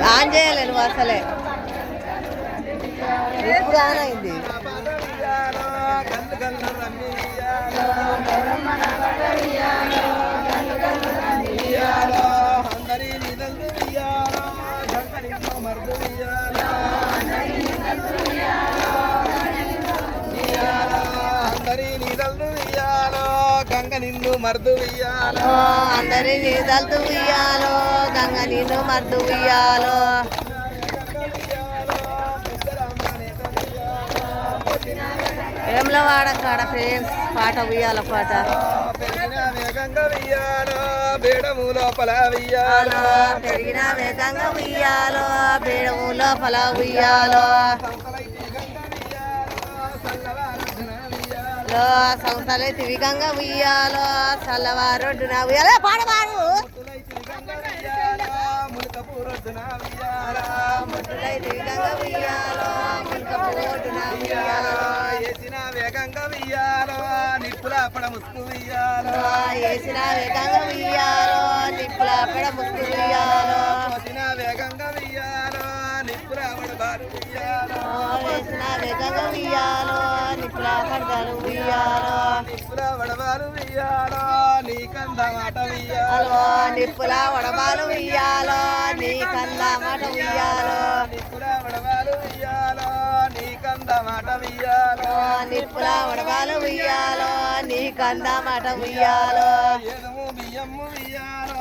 On చేయలేను అసలే ఇప్పుడు ఆన్ అయింది. గంగ నిన్ను మర్దు ఉయ్యాలో అందరి నీదలు ఉయ్యాలో గంగ నిన్ను మర్దు ఉయ్యాలో వేములవాడ కాడ ఫ్రెండ్స్ పాట ఉయ్యాల పాట గంగ ఉయ్యాలో బేడము లోపల ఉయ్యాలో పెరిగిన వేగంగా ఉయ్యాలో బేడము లోపల ఉయ్యాలో సంస్థలే తిరిగంగా ఉయ్యాలో చల్లవారొడ్డున ఉయ్యాలో పాడవాడు ముట్టులై తిరిగంగా ఉయ్యాలో ముల్కపూరొడ్డున ఉయ్యాలో వేసిన వేగంగా ఉయ్యాలో నిప్పుల పడ ముసుకు ఉయ్యాలో వేసిన వేగంగా ఉయ్యాలో నిప్పుల పడ ముసుకు ఉయ్యాలో వేసిన వేగంగా ఉయ్యాలో నిప్పుల పడబారు ఉయ్యాలో వేసిన వేగంగా ఉయ్యాలో నిప్పుల పడబారు ఉయ్యాలో నిప్పుల వడబారు ఉయ్యాలో నీ కంద మాట ఉయ్యాలో నిప్పుల వడబాలు ఉయ్యాలో నీ కంద మాట ఉయ్యాలో నిప్పుల వడబారు ఉయ్యాలో నీ కంద మాట ఉయ్యాలో నిప్పుల వడబాలు ఉయ్యాలో నీ కంద మాట ఉయ్యాలో ఏదము బియ్యము ఉయ్యాలో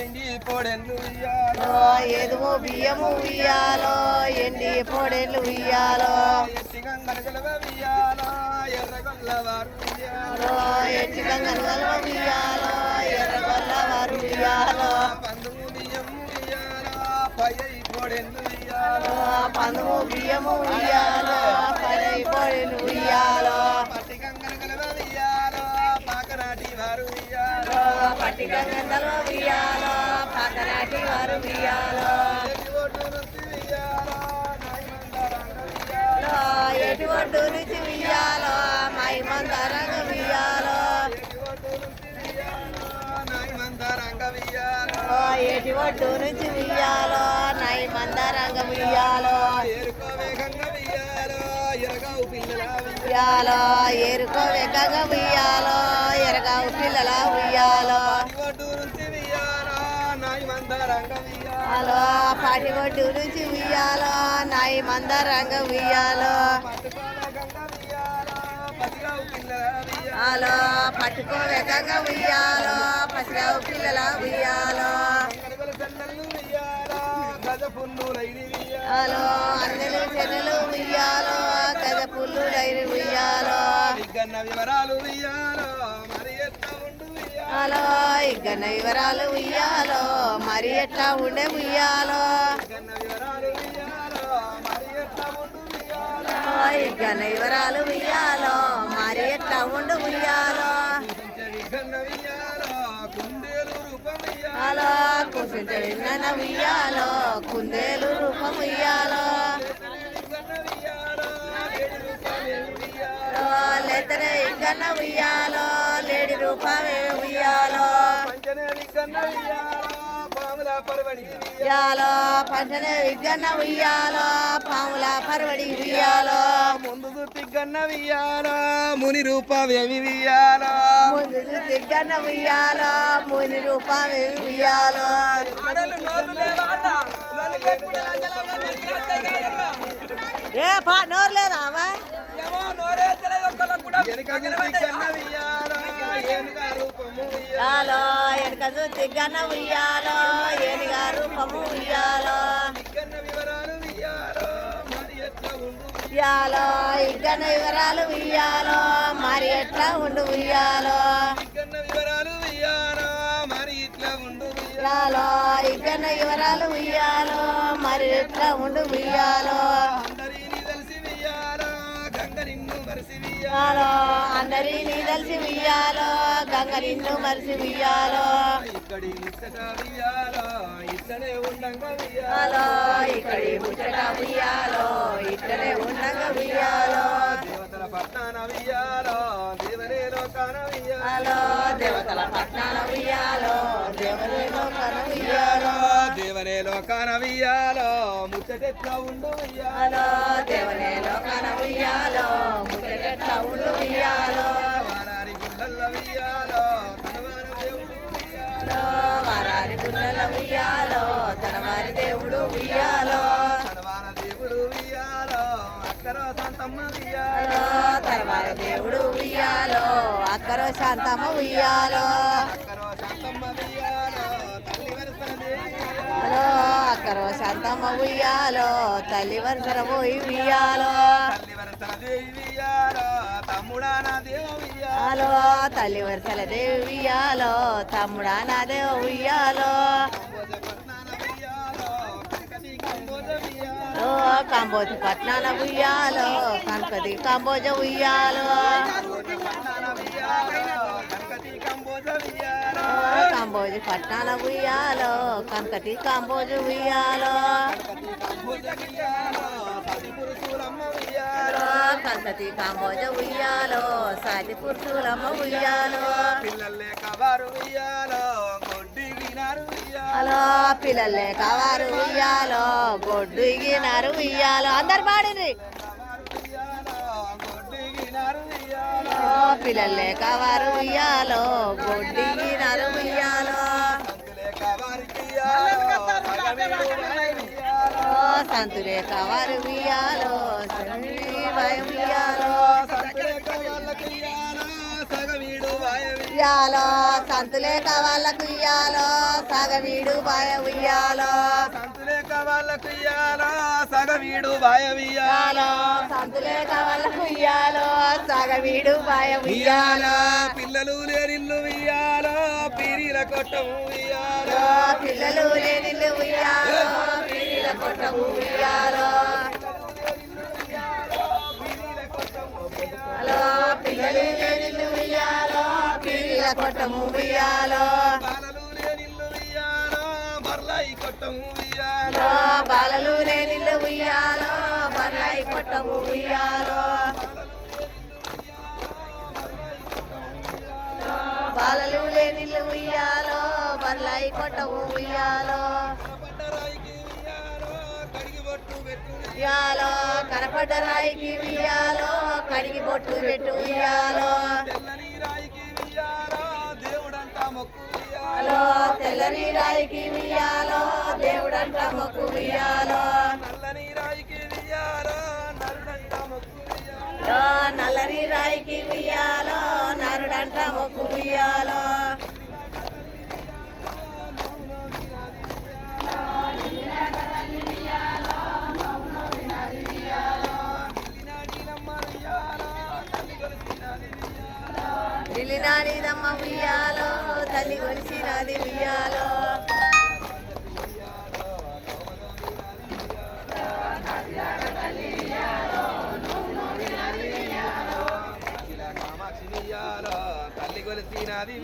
ఎండి పొడెన్ను ఉయ్యాలో ఏదుమో బియ్యము ఉయ్యాలో ఎండి పొడెన్లు ఉయ్యాలో ఎట్టిగంగనగలవ ఉయ్యాలో ఎర్రగొల్లవారు ఉయ్యాలో ఎట్టిగంగనగలవ ఉయ్యాలో ఎర్రగొల్లవారు ఉయ్యాలో పందుము బియ్యము ఉయ్యాలో పయ్యి పొడెన్ను ఉయ్యాలో పందుము బియ్యము ఉయ్యాలో పై పొడెన్లు ఉయ్యాలో పట్టిగంగనగలవ ఉయ్యాలో పాకనాటి వారు ఉయ్యాలో పట్టిగంగనగలవ ఉయ్యాలో పాకనాటి వారు ఉయ్యాలో ఎటు ఒడ్డు నుంచి ఉయ్యాలో మైమందరంగ ఉయ్యాలో ఎటు ఒడ్డు నుంచి ఉయ్యాలో నైమందరంగ ఉయ్యాలో ఉయ్యాలో ఏరుకో వేగంగా ఉయ్యాలో ఎరగావు పిల్లల ఉయ్యాలో పాటి ఒడ్డు నుంచి ఉయ్యాలో నాయి మందరంగ ఉయ్యాలో హలో పట్టుకో వేగంగా ఉయ్యాలో పసిరావు పిల్లల ఉయ్యాలో హలో అందరూ చెల్లెలు ఉయ్యాలో గజ పుల్లు లైరి ఉయ్యాలో హలో ఇగ్గన్న వివరాలు ఉయ్యాలో మరి ఎట్లా ఉండే ఉయ్యాలో ఇగ్గన్న వివరాలు ఉయ్యాలో మరి ఎట్లా ఉండు ఉయ్యాలో హలో కూర్చుంట విన్న ఉయ్యాలో కుందేలు రూపం ఉయ్యాలో లేతనే ఇగ్గన్న ఉయ్యాలో లేడి రూపమే ఉయ్యాలో ఉయ్యాలో పంచనే విగ్గన్న ఉయ్యాలో పాముల పరవడి ఉయ్యాలో ముందు తిగ్గన్న ఉయ్యాలో ముని రూపమేమి ఉయ్యాలో ముందు తిగ్గన్న ఉయ్యాలో ముని రూపమేమి ఉయ్యాలో ఏ పా నోరు లేదా ఉయ్యాలో వెనక తిగ్గన్న ఉయ్యాలో ఏనుగా రూపము ఉయ్యాలో ఉయ్యాలో ఇగ్గన్న వివరాలు ఉయ్యాలో మరి ఎట్లా ఉండు ఉయ్యాలో ఉయ్యాలో ఇగ్గన్న వివరాలు ఉయ్యాలో మరి ఎట్లా ఉండు ఉయ్యాలో ఉయ్యాలో అందరినీ కలిసి ఉయ్యాలో గంగ నిన్ను మరిసి ఉయ్యాలో ఉయ్యాలో ఇక్కడి ముచ్చట ఉయ్యాలో ఇక్కడే ఉండగా ఉయ్యాలో దేవతల పట్నాన ఉయ్యాలో దేవరే లోకాన ఉయ్యాలో దేవతల పట్నాన ఉయ్యాలో దేవరే లోకాన ఉయ్యాలో దేవనే లోకాన వియ్యాలో ముచ్చటెట్లా ఉండు వియ్యాలో దేవనే లోకాన ఉయ్యాలో ముచ్చటెట్ల ఉండు ఉయ్యాలో వారారి గుళ్ళల్ల వియ్యాలో తనవారు దేవుడు వియ్యాలో వారారి గుండెల ఉయ్యాలో తనవారి దేవుడు ఉయ్యాలో తనవార దేవుడు వియ్యాలో అక్కరో సంతమ్మ వియ్యాలో తనవారి దేవుడు ఉయ్యాలో అక్కరో శాంతమ్మ ఉయ్యాలో అక్కరో సంతమ్మ వియ్యాలో తల్లి వరసన దేవి అక్కరో శాంతమ్మ ఉయ్యాలో తల్లి వరుసన పోయి ఉయ్యాలో తల్లి వరసన దేవి వియ్యాలో తమ్ముడా నా దేవ వియ్యాలో తల్లి వరుసల దేవి ఉయ్యాలో తమ్ముడా నా దేవ ఉయ్యాలో కంబోజ పట్నాన వియ్యాలో కాంబోజ పట్నాన ఉయ్యాలో కనకది కాంబోజ ఉయ్యాలో కాంబోజ పట్నాన ఉయ్యాలో కనకటి కాంబోజ ఉయ్యాలో కనకటి కాంబోజ ఉయ్యాలో సాటి పురుషులమ్మ ఉయ్యాలో పిల్లలే కవారు వియ్యాలో గొడ్డిగినారు హలో పిల్లలే కవారు ఉయ్యాలో గొడ్డు ఇగినారు ఉయ్యాలో అందరు పాడింది పిల్లలే కవారు ఉయ్యాలో గొడ్డు ఇగినారు ఉయ్యాలో సంతులే కవారు ఉయ్యాలో ఉయ్యాలో ఉయ్యాలో సంతులే కవాళ్ళకు ఉయ్యాలో సగవీడు బాయ ఉయ్యాలో సంతులే కవాళ్ళకు ఇయ్యాలో సగవీడు బాయ వియ్యాలో సంతులే కవాళ్ళకు ఉయ్యాలో సగవీడు బాయ ఉయ్యాలో పిల్లలు లేనిల్లు వియ్యాలో పీరీల కొట్టము వియ్యాలో పిల్లలు లేనిల్లు ఉయ్యాలో పీరీల కొట్టము ఉయ్యాలో హలో పిల్లలు లేనిల్లు ఉయ్యాలో పీరీల కొట్టము ఉయ్యాలో బాలలు లేనిల్లు వియ్యాలో బర్లాయి కొట్టము వియ్యాలో బాలలు లేనిల్లు ఉయ్యాలో బర్లాయి కొట్టము ఉయ్యాలో బాలలు లేనిల్లు ఉయ్యాలో బర్లాయి కొట్టము ఉయ్యాలో ఉయ్యాలో కనపడ్డ రాయికి ఉయ్యాలో కడిగి బొట్టు పెట్టు ఉయ్యాలో హలో తెల్లని రాయికి ఉయ్యాలో దేవుడంట మొక్కు ఉయ్యాలో నల్లని రాయికి ఉయ్యాలో నరుడంట మొక్కు ఉయ్యాలో ఇల్లినాడిదమ్మ ఉయ్యాలో తల్లి కొలిసినది ఉయ్యాలో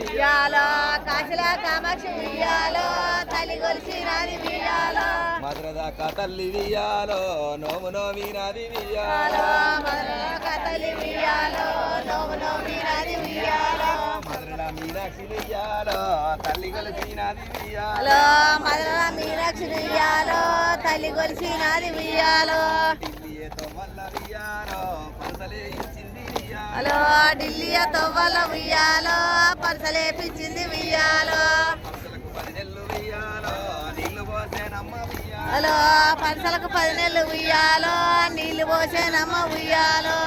ఉయ్యాలో కాశల కామాక్షి ఉయ్యాలో తల్లి కొలిసినది ఉయ్యాలో మధురదాకా తల్లి వియ్యాలో నోము నోమినది ఉయ్యాలో వియ్యాలో మధురదాకా తల్లి ఉయ్యాలో నోము నోమినది ఉయ్యాలో మధుర మీనాక్షి వియ్యాలో తల్లి కొలిసినది వియ్యాలో హలో మధుర మీనాక్షి ఉయ్యాలో తల్లి కొలిసినది ఉయ్యాలో ఢిల్లీతో వల్ల వియ్యాలో పరసలే ఇచ్చింది వియ్యాలో హలో ఢిల్లీ తొవ్వల ఉయ్యాలో పరసలేపించింది ఉయ్యాలో పరసలకు 10 నెలలు వియ్యాలో నీళ్లు పోసేనమ్మ వియ్యాలో హలో పరసలకు 10 నెలలు ఉయ్యాలో నీళ్లు పోసేనమ్మ ఉయ్యాలో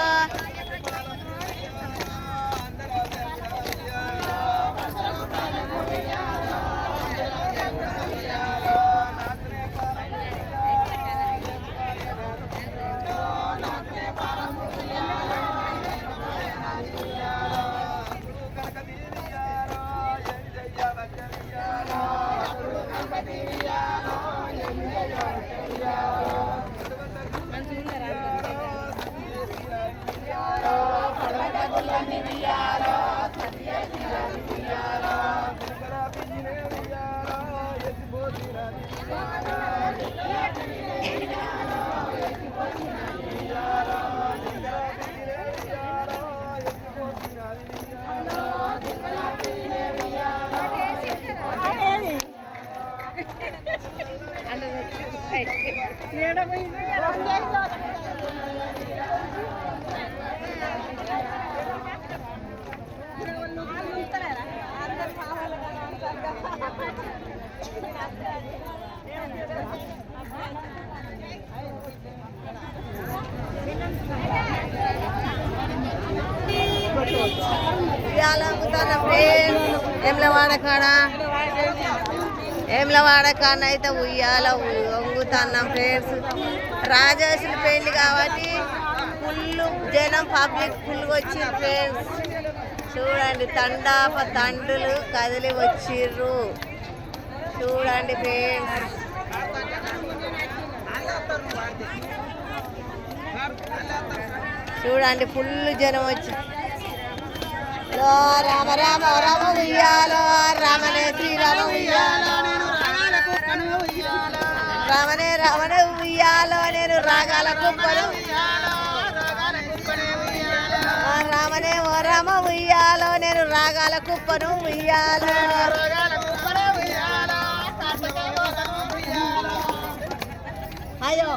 ఏమ్లవాడ కాడ అయితే ఉయ్యాల వంగుతున్నాం ఫ్రెండ్స్. రాజేశ్వరి పెళ్లి కాబట్టి ఫుల్ జనం పబ్లిక్ ఫుల్గా వచ్చిర్రు ఫ్రెండ్స్. చూడండి తండాప తండ్రులు కదిలి వచ్చిర్రు చూడండి ఫ్రెండ్స్. చూడండి ఫుల్ జనం వచ్చి రామ రామ రామ ఉయ్యాలో రామనే శ్రీరామ ఉయ్యాలో రామనే రామనే ఉయ్యాలో నేను రాగాల కుప్పను రామనే ఓ రామ ఉయ్యాలో నేను రాగాల కుప్పను ఉయ్యాలో. అయ్యో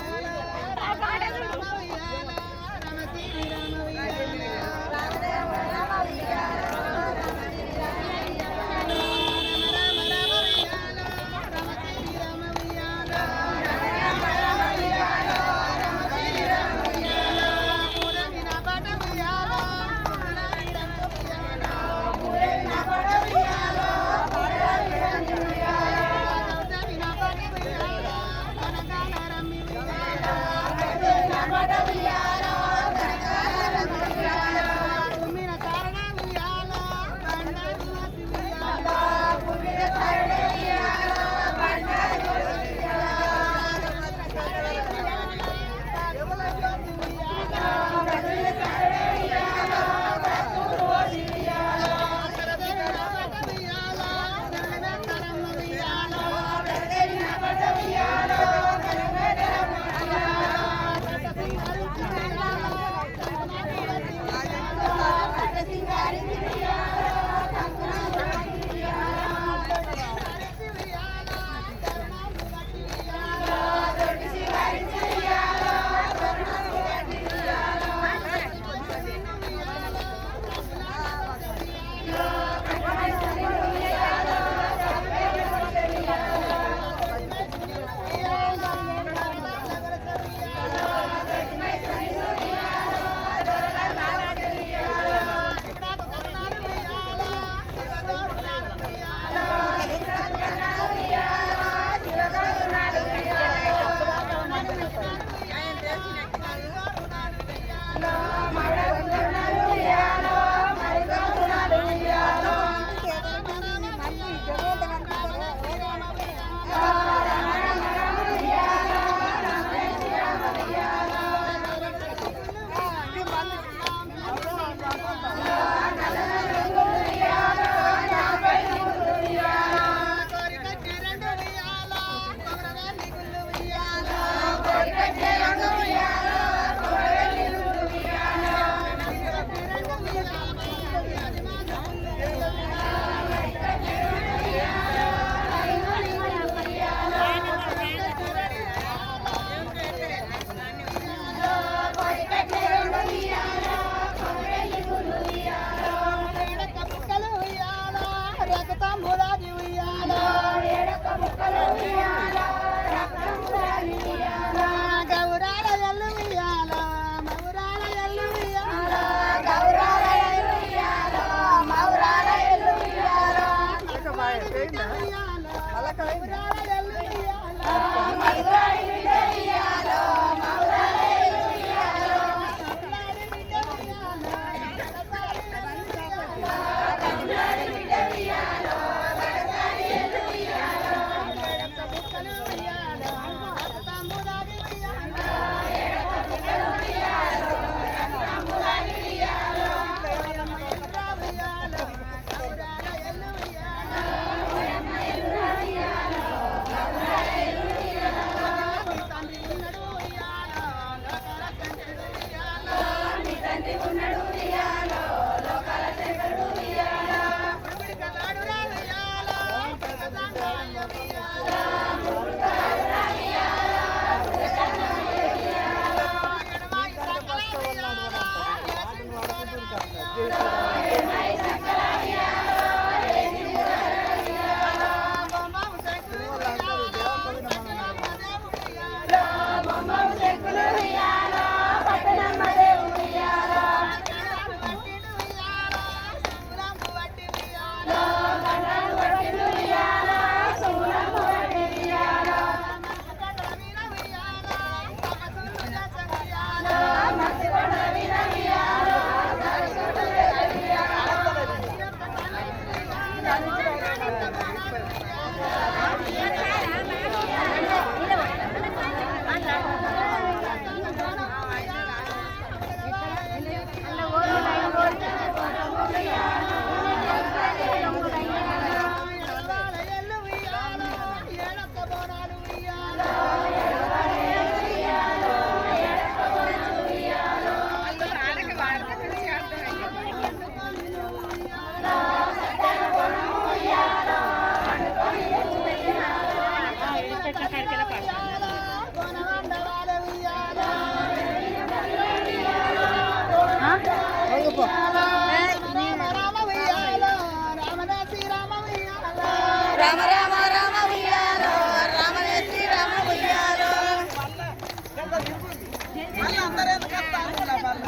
రామ రామ రామ ఉయ్యాలో రామనే శ్రీరామ ఉయ్యాలో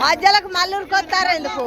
మధ్యలోకి మల్లూరుకి వస్తారు ఎందుకు